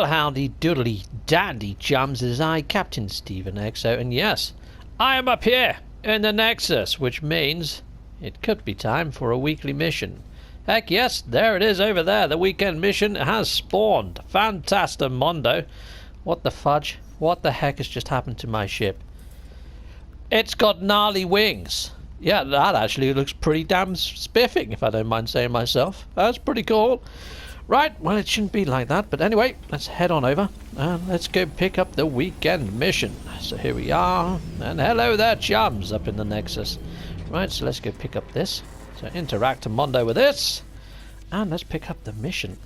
howdy doodly dandy chums, it is I, Captain Stephen XO, and yes, I am up here in the Nexus, which means it could be time for a weekly mission. Heck yes, there it is over there, the weekend mission has spawned. Fantastamondo. What the fudge? What the heck has just happened to my ship? It's got gnarly wings. Yeah, that actually looks pretty damn spiffing, if I don't mind saying myself. That's pretty cool. Right, well, it shouldn't be like that, but anyway, let's head on over and let's go pick up the weekend mission. So here we are, and hello there, chums, up in the Nexus. Right, so let's go pick up this. So Interactamondo with this, and let's pick up the mission.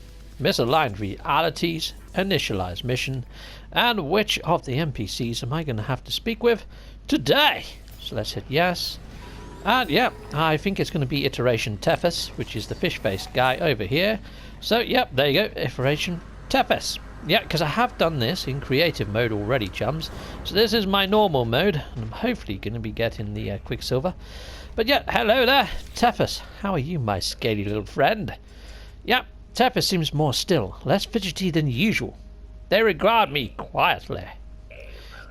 Misaligned realities, initialize mission, and which of the NPCs am I going to have to speak with today? So let's hit yes. And yeah, I think it's going to be Iteration Tethys, which is the fish-faced guy over here. So yep, there you go, Iteration Tethys. Yeah, because I have done this in creative mode already, chums. So this is my normal mode, and I'm hopefully going to be getting the Quicksilver. But yeah, hello there, Tethys. How are you, my scaly little friend? Yeah, Tethys seems more still, less fidgety than usual. They regard me quietly.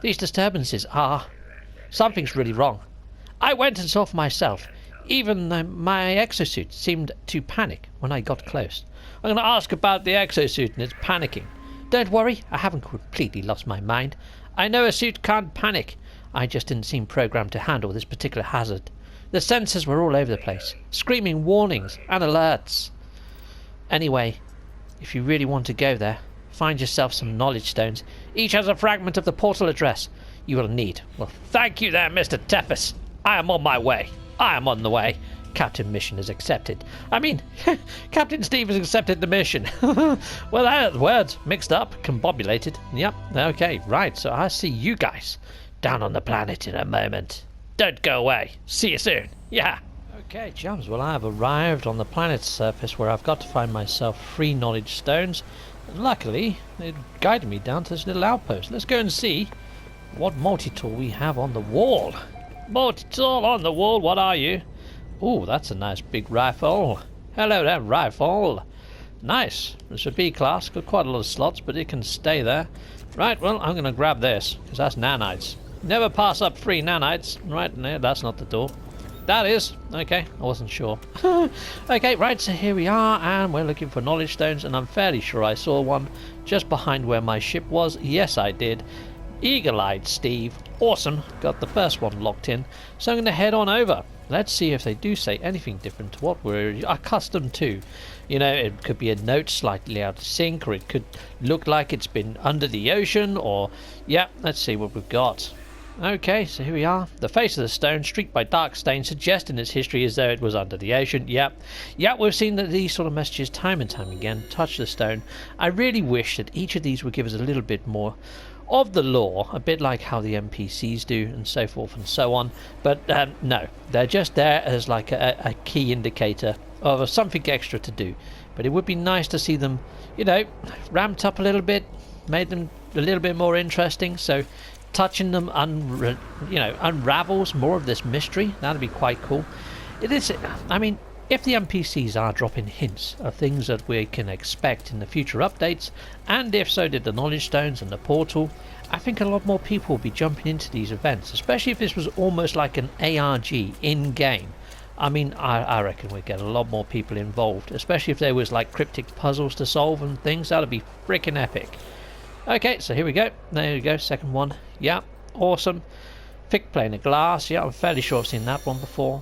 These disturbances are... something's really wrong. I went and saw for myself. Even my exosuit seemed to panic when I got close. I'm going to ask about the exosuit and it's panicking. Don't worry, I haven't completely lost my mind. I know a suit can't panic. I just didn't seem programmed to handle this particular hazard. The sensors were all over the place, screaming warnings and alerts. Anyway, if you really want to go there, find yourself some knowledge stones. Each has a fragment of the portal address you will need. Well, thank you there, Mr. Tethys. I am on my way. I am on the way. Captain mission is accepted. I mean, Captain Steve has accepted the mission. Well, that words mixed up, combobulated. Yep, okay, right. So I see you guys down on the planet in a moment. Don't go away. See you soon. Yeah. Okay, chums. Well, I have arrived on the planet's surface where I've got to find myself 3 knowledge stones. And luckily, it guided me down to this little outpost. Let's go and see what multi-tool we have on the wall. Multi-tool on the wall, what are you? Oh, that's a nice big rifle. Hello there, rifle. Nice. It's a B class, got quite a lot of slots, but it can stay there. Right, well, I'm going to grab this, because that's nanites. Never pass up 3 nanites. Right, no, that's not the door. That is. Okay, I wasn't sure. Okay, right, so here we are, and we're looking for knowledge stones, and I'm fairly sure I saw one just behind where my ship was. Yes, I did. Eagle-eyed Steve. Awesome. Got the first one locked in. So I'm going to head on over. Let's see if they do say anything different to what we're accustomed to. You know, it could be a note slightly out of sync, or it could look like it's been under the ocean, or... yeah, let's see what we've got. Okay, so here we are. The face of the stone, streaked by dark stains, suggesting its history as though it was under the ocean. Yep, we've seen that these sort of messages time and time again touch the stone. I really wish that each of these would give us a little bit more of the lore, a bit like how the NPCs do, and so forth and so on. But no, they're just there as like a key indicator of something extra to do. But it would be nice to see them, you know, ramped up a little bit, made them a little bit more interesting. So touching them unravels more of this mystery. That'd be quite cool. It is. I mean, if the NPCs are dropping hints of things that we can expect in the future updates, and if so did the knowledge stones and the portal, I think a lot more people will be jumping into these events, especially if this was almost like an ARG in-game. I mean, I reckon we'd get a lot more people involved, especially if there was like cryptic puzzles to solve and things. That'd be freaking epic. Okay, so here we go. There we go, second one. Yeah, awesome. Thick plane of glass. Yeah, I'm fairly sure I've seen that one before.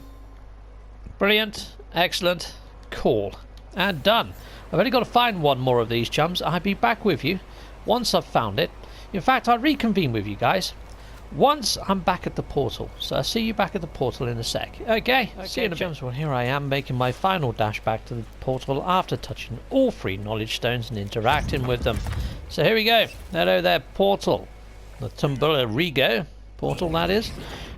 Brilliant. Excellent. Cool. And done. I've only got to find one more of these, chums. I'll be back with you once I've found it. In fact, I'll reconvene with you guys once I'm back at the portal. So I'll see you back at the portal in a sec. Okay, see you in a bit. Well, here I am making my final dash back to the portal after touching all 3 knowledge stones and interacting with them. So here we go. Hello there, portal. The Tumbula Rigo portal, that is.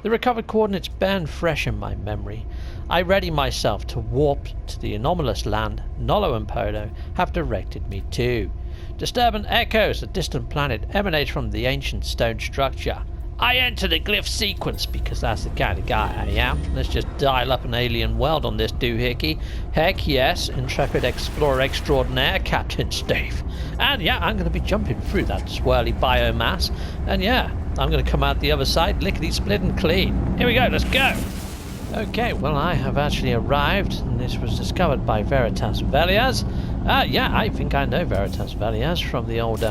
The recovered coordinates burn fresh in my memory. I ready myself to warp to the anomalous land Nolo and Polo have directed me to. Disturbant echoes, a distant planet, emanate from the ancient stone structure. I enter the glyph sequence because that's the kind of guy I am. Let's just dial up an alien world on this doohickey. Heck yes, intrepid explorer extraordinaire, Captain Steve. And yeah, I'm going to be jumping through that swirly biomass. And yeah, I'm going to come out the other side, lickety split and clean. Here we go, let's go. Okay, well, I have actually arrived, and this was discovered by Veritas Velias. Yeah, I think I know Veritas Velias from the old,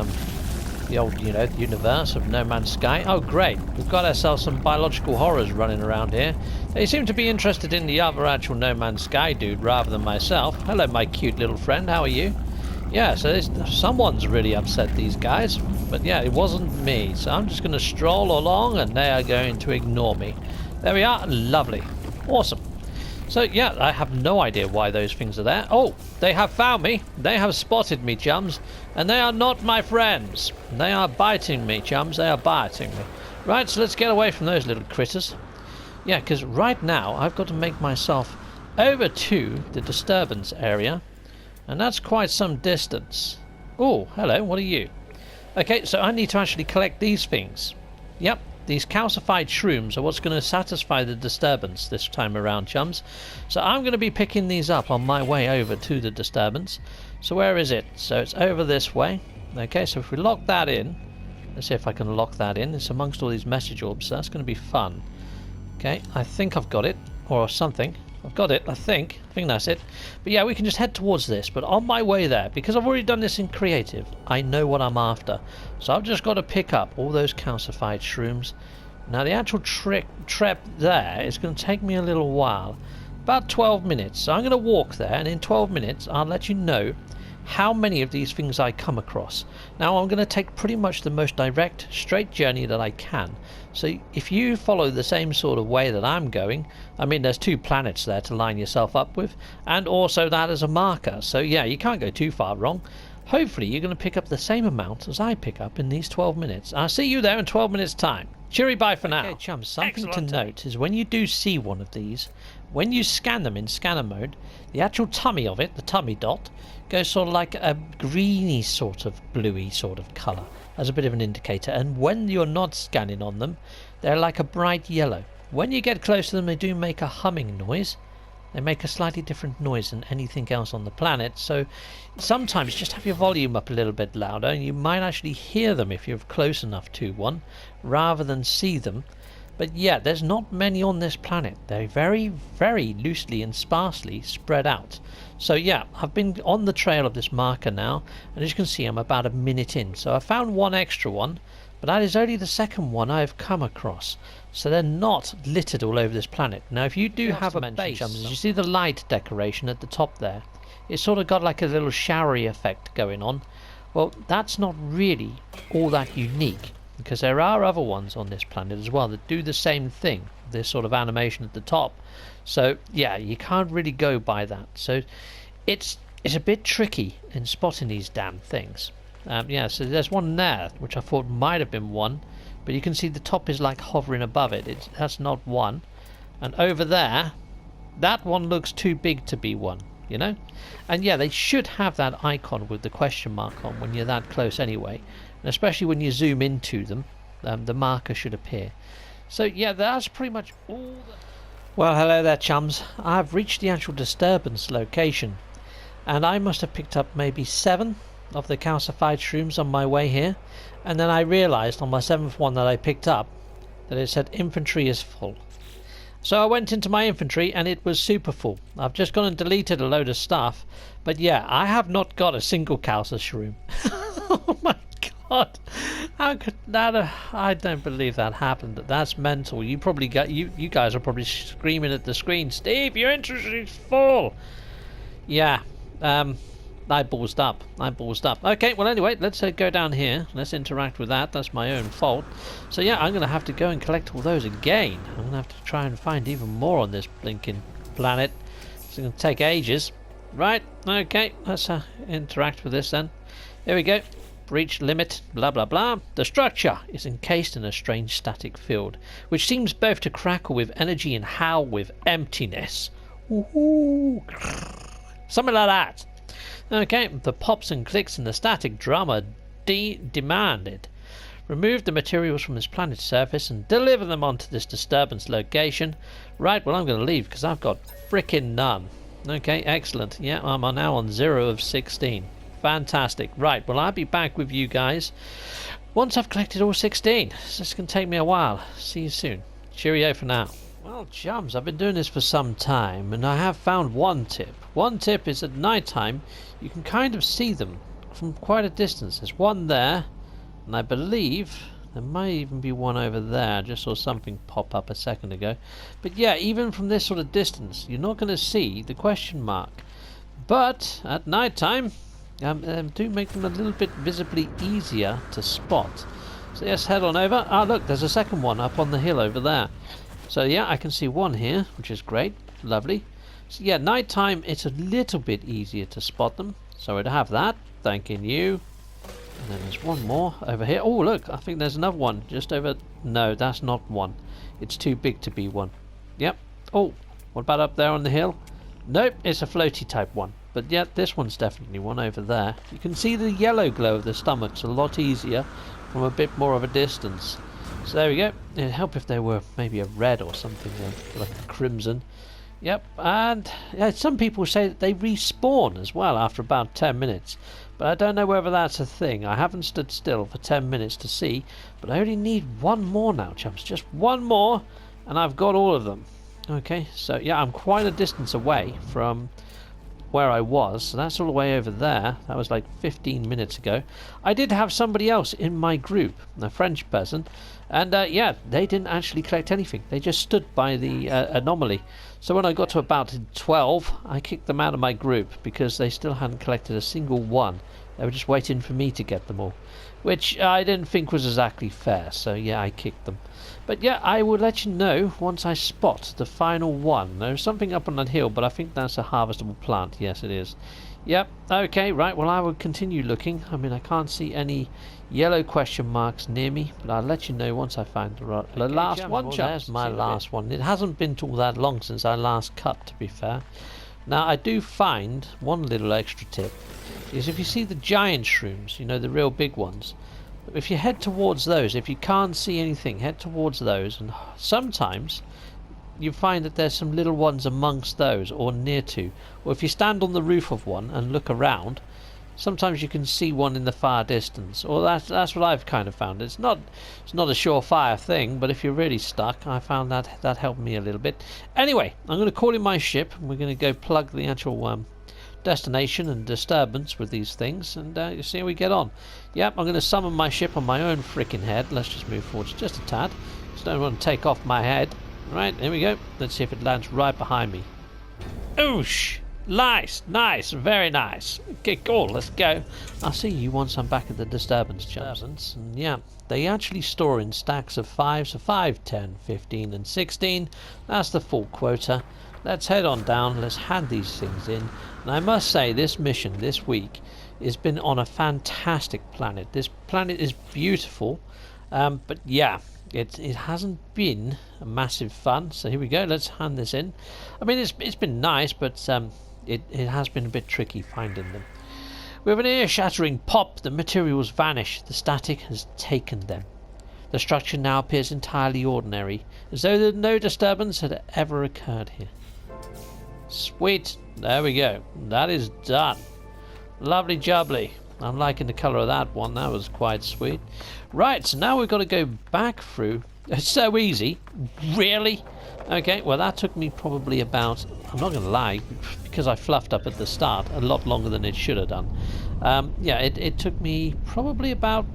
universe of No Man's Sky. Oh, great. We've got ourselves some biological horrors running around here. They seem to be interested in the other actual No Man's Sky dude rather than myself. Hello, my cute little friend. How are you? Yeah, so someone's really upset these guys. But yeah, it wasn't me. So I'm just going to stroll along, and they are going to ignore me. There we are. Lovely. Awesome. So yeah, I have no idea why those things are there. Oh, they have found me. They have spotted me, chums. And they are not my friends. They are biting me, chums. They are biting me. Right, so let's get away from those little critters. Yeah, because right now I've got to make myself over to the disturbance area. And that's quite some distance. Oh, hello, what are you? Okay, so I need to actually collect these things. Yep. These calcified shrooms are what's going to satisfy the disturbance this time around, chums. So I'm going to be picking these up on my way over to the disturbance. So where is it? So it's over this way. Okay, so if we lock that in, let's see if I can lock that in. It's amongst all these message orbs, so that's going to be fun. Okay, I think I've got it, or something. I've got it, I think that's it. But yeah, we can just head towards this. But on my way there, because I've already done this in creative, I know what I'm after. So I've just got to pick up all those calcified shrooms. Now the actual trip there is going to take me a little while. About 12 minutes. So I'm going to walk there, and in 12 minutes I'll let you know how many of these things I come across. Now I'm going to take pretty much the most direct, straight journey that I can. So if you follow the same sort of way that I'm going, I mean there's 2 planets there to line yourself up with, and also that as a marker. So yeah, you can't go too far wrong. Hopefully you're going to pick up the same amount as I pick up in these 12 minutes. I'll see you there in 12 minutes time. Cheery bye for now. Okay, chums, something to note is when you do see one of these, when you scan them in scanner mode, the actual tummy of it, the tummy dot, goes sort of like a greeny sort of bluey sort of colour as a bit of an indicator. And when you're not scanning on them, they're like a bright yellow. When you get close to them, they do make a humming noise. They make a slightly different noise than anything else on the planet. So sometimes just have your volume up a little bit louder, and you might actually hear them if you're close enough to one, rather than see them. But yeah, there's not many on this planet. They're very, very loosely and sparsely spread out. So yeah, I've been on the trail of this marker now, and as you can see, I'm about a minute in. So I found one extra one, but that is only the second one I've come across. So they're not littered all over this planet. Now if you do have a base, you see the light decoration at the top there? It's sort of got like a little showery effect going on. Well, that's not really all that unique, because there are other ones on this planet as well that do the same thing, this sort of animation at the top. So yeah, you can't really go by that. So it's a bit tricky in spotting these damn things. Yeah, so there's one there which I thought might have been one, but you can see the top is like hovering above it. That's not one. And over there, that one looks too big to be one, you know. And yeah, they should have that icon with the question mark on when you're that close anyway, and especially when you zoom into them, the marker should appear. So yeah, that's pretty much all. Well, hello there, chums. I've reached the actual disturbance location, and I must have picked up maybe 7 of the calcified shrooms on my way here, and then I realised on my 7th one that I picked up that it said inventory is full. So I went into my inventory and it was super full. I've just gone and deleted a load of stuff, but yeah, I have not got a single calcishroom. Oh my god, how could that I don't believe that happened. That's mental. You probably got you guys are probably screaming at the screen, Steve, your inventory is full. Yeah, I ballsed up. Okay, well anyway, let's go down here. Let's interact with that. That's my own fault. So yeah, I'm going to have to go and collect all those again. I'm going to have to try and find even more on this blinking planet. It's going to take ages. Right, okay, let's interact with this then. Here we go. Breach limit, blah blah blah. The structure is encased in a strange static field, which seems both to crackle with energy and howl with emptiness. Ooh, something like that. Okay, the pops and clicks in the static drum are demanded. Remove the materials from this planet's surface and deliver them onto this disturbance location. Right, well, I'm going to leave because I've got frickin' none. Okay, excellent. Yeah, I'm now on 0 of 16. Fantastic. Right, well, I'll be back with you guys once I've collected all 16. So this can take me a while. See you soon. Cheerio for now. Well, chums, I've been doing this for some time, and I have found one tip. One tip is at night time, you can kind of see them from quite a distance. There's one there, and I believe there might even be one over there. I just saw something pop up a second ago. But yeah, even from this sort of distance, you're not going to see the question mark. But at night time, do make them a little bit visibly easier to spot. So let's head on over. Ah, look, there's a second one up on the hill over there. So yeah, I can see one here, which is great. Lovely. So yeah, night time, it's a little bit easier to spot them. So I'd have that. Thanking you. And then there's one more over here. Oh, look, I think there's another one just over... No, that's not one. It's too big to be one. Yep. Oh, what about up there on the hill? Nope, it's a floaty type one. But yeah, this one's definitely one over there. You can see the yellow glow of the stomachs a lot easier from a bit more of a distance. So there we go. It'd help if they were maybe a red or something, like a crimson. Yep, and yeah, some people say that they respawn as well after about 10 minutes. But I don't know whether that's a thing. I haven't stood still for 10 minutes to see. But I only need one more now, chums. Just one more, and I've got all of them. Okay, so yeah, I'm quite a distance away from where I was. So that's all the way over there. That was like 15 minutes ago. I did have somebody else in my group, a French person. And yeah, they didn't actually collect anything. They just stood by the anomaly. So when I got to about 12, I kicked them out of my group because they still hadn't collected a single one. They were just waiting for me to get them all, which I didn't think was exactly fair. So yeah, I kicked them. But yeah, I will let you know once I spot the final one. There's something up on that hill, but I think that's a harvestable plant. Yes, it is. Yep, okay, right, well, I will continue looking. I mean, I can't see any yellow question marks near me, but I'll let you know once I find the last one. Well, there's my last one. It hasn't been all that long since I last cut, to be fair. Now, I do find one little extra tip is if you see the giant shrooms, you know, the real big ones, if you head towards those, if you can't see anything, head towards those, and sometimes you find that there's some little ones amongst those or near to, or if you stand on the roof of one and look around, sometimes you can see one in the far distance. Or that's what I've kind of found. It's not a surefire thing, but if you're really stuck, I found that helped me a little bit. Anyway, I'm going to call in my ship and we're going to go plug the actual destination and disturbance with these things, and you see how we get on. Yep, I'm going to summon my ship on my own freaking head. Let's just move forward just a tad. Just don't want to take off my head. Right, here we go. Let's see if it lands right behind me. Oosh! Nice, nice, very nice. Okay, cool, let's go. I'll see you once I'm back at the disturbance, chums. And yeah, they actually store in stacks of 5, so 5, 10, 15 and 16. That's the full quota. Let's head on down, let's hand these things in. And I must say, this mission this week has been on a fantastic planet. This planet is beautiful, but yeah, it hasn't been a massive fun. So here we go, let's hand this in. I mean, it's been nice, but it has been a bit tricky finding them. With an ear-shattering pop, the materials vanish. The static has taken them. The structure now appears entirely ordinary, as though no disturbance had ever occurred here. Sweet, there we go. That is done. Lovely jubbly. I'm liking the colour of that one. That was quite sweet. Right, so now we've got to go back through. It's so easy. Really? Okay, well that took me probably about, I'm not going to lie, because I fluffed up at the start, a lot longer than it should have done. Yeah, it took me probably about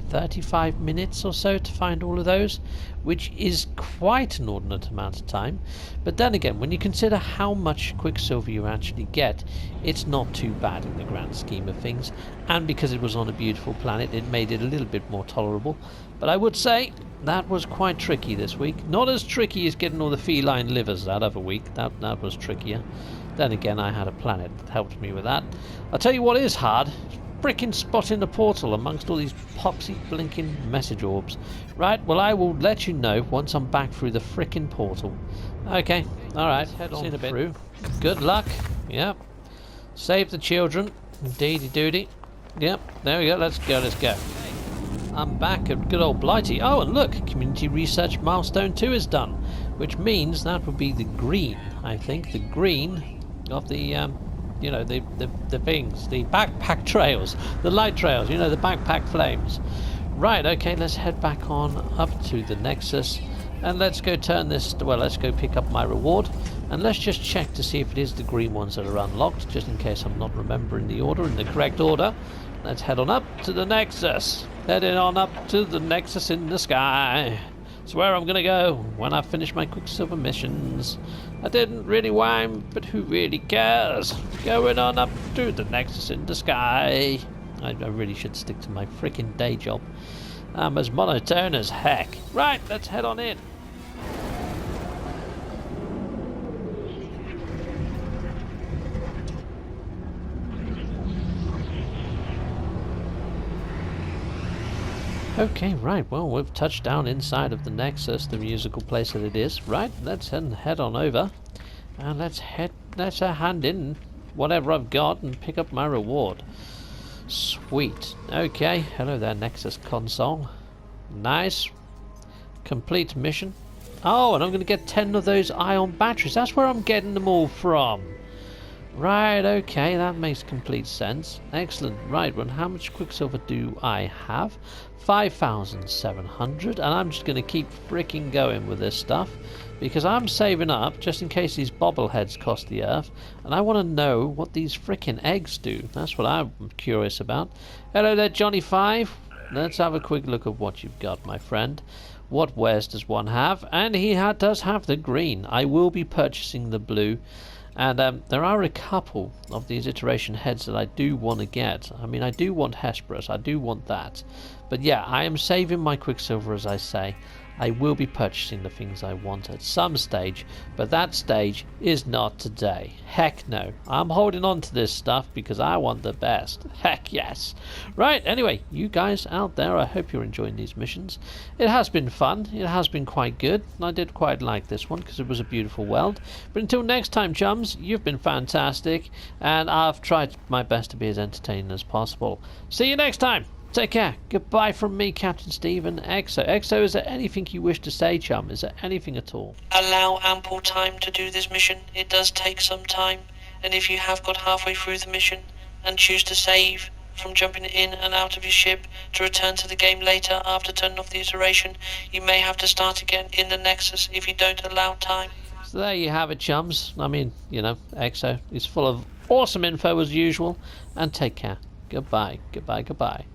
35 minutes or so to find all of those, which is quite an inordinate amount of time. But then again, when you consider how much quicksilver you actually get, it's not too bad in the grand scheme of things. And because it was on a beautiful planet, it made it a little bit more tolerable. But I would say that was quite tricky this week. Not as tricky as getting all the feline livers that other week. That was trickier. Then again, I had a planet that helped me with that. I'll tell you what is hard. Frickin' spotting the portal amongst all these poxy blinking message orbs. Right, well I will let you know once I'm back through the frickin' portal. Okay, alright, head on through. Good luck. Yep. Save the children. Indeedy doody. Yep, there we go, let's go. I'm back at good old Blighty. Oh, and look, community research milestone 2 is done, which means that would be the green. I think the green of the you know, the things, the backpack trails, the light trails, you know, the backpack flames. Right, okay, let's head back on up to the Nexus, and let's go turn this, well, let's go pick up my reward, and let's just check to see if it is the green ones that are unlocked, just in case I'm not remembering the order, in the correct order. Let's head on up to the Nexus, heading on up to the Nexus in the sky. It's where I'm gonna go when I finish my Quicksilver missions. I didn't really whine, but who really cares? Going on up to the Nexus in the sky. I really should stick to my freaking day job. I'm as monotone as heck. Right, let's head on in. Okay, right, well, we've touched down inside of the Nexus, the musical place that it is. Right, let's head on over, and let's hand in whatever I've got and pick up my reward. Sweet. Okay, hello there, Nexus console. Nice. Complete mission. Oh, and I'm going to get 10 of those ion batteries. That's where I'm getting them all from. Right, okay, that makes complete sense. Excellent. Right, well, how much Quicksilver do I have? 5,700, and I'm just going to keep freaking going with this stuff because I'm saving up just in case these bobbleheads cost the earth, and I want to know what these freaking eggs do. That's what I'm curious about. Hello there, Johnny 5. Let's have a quick look at what you've got, my friend. What wares does one have? And he does have the green. I will be purchasing the blue. And there are a couple of these iteration heads that I do want to get. I mean, I do want Hesperus, I do want that. But yeah, I am saving my Quicksilver, as I say. I will be purchasing the things I want at some stage, but that stage is not today. Heck no. I'm holding on to this stuff because I want the best. Heck yes. Right, anyway, you guys out there, I hope you're enjoying these missions. It has been fun. It has been quite good. I did quite like this one because it was a beautiful world. But until next time, chums, you've been fantastic, and I've tried my best to be as entertaining as possible. See you next time. Take care. Goodbye from me, Captain Steve, and Exo. Exo, is there anything you wish to say, chum? Is there anything at all? Allow ample time to do this mission. It does take some time, and if you have got halfway through the mission and choose to save from jumping in and out of your ship to return to the game later after turning off the iteration, you may have to start again in the Nexus if you don't allow time. So there you have it, chums. I mean, you know, Exo is full of awesome info as usual, and take care. Goodbye. Goodbye. Goodbye.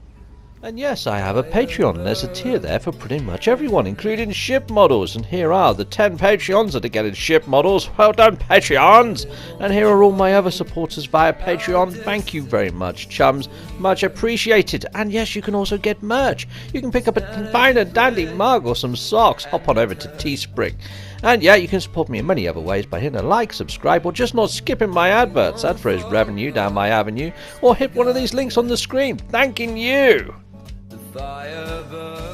And yes, I have a Patreon, and there's a tier there for pretty much everyone, including ship models. And here are the 10 Patreons that are getting ship models. Well done, Patreons! And here are all my other supporters via Patreon. Thank you very much, chums. Much appreciated. And yes, you can also get merch. You can pick up a fine and dandy mug or some socks. Hop on over to Teespring. And yeah, you can support me in many other ways by hitting a like, subscribe, or just not skipping my adverts. That throws revenue down my avenue. Or hit one of these links on the screen. Thanking you! Fire burns.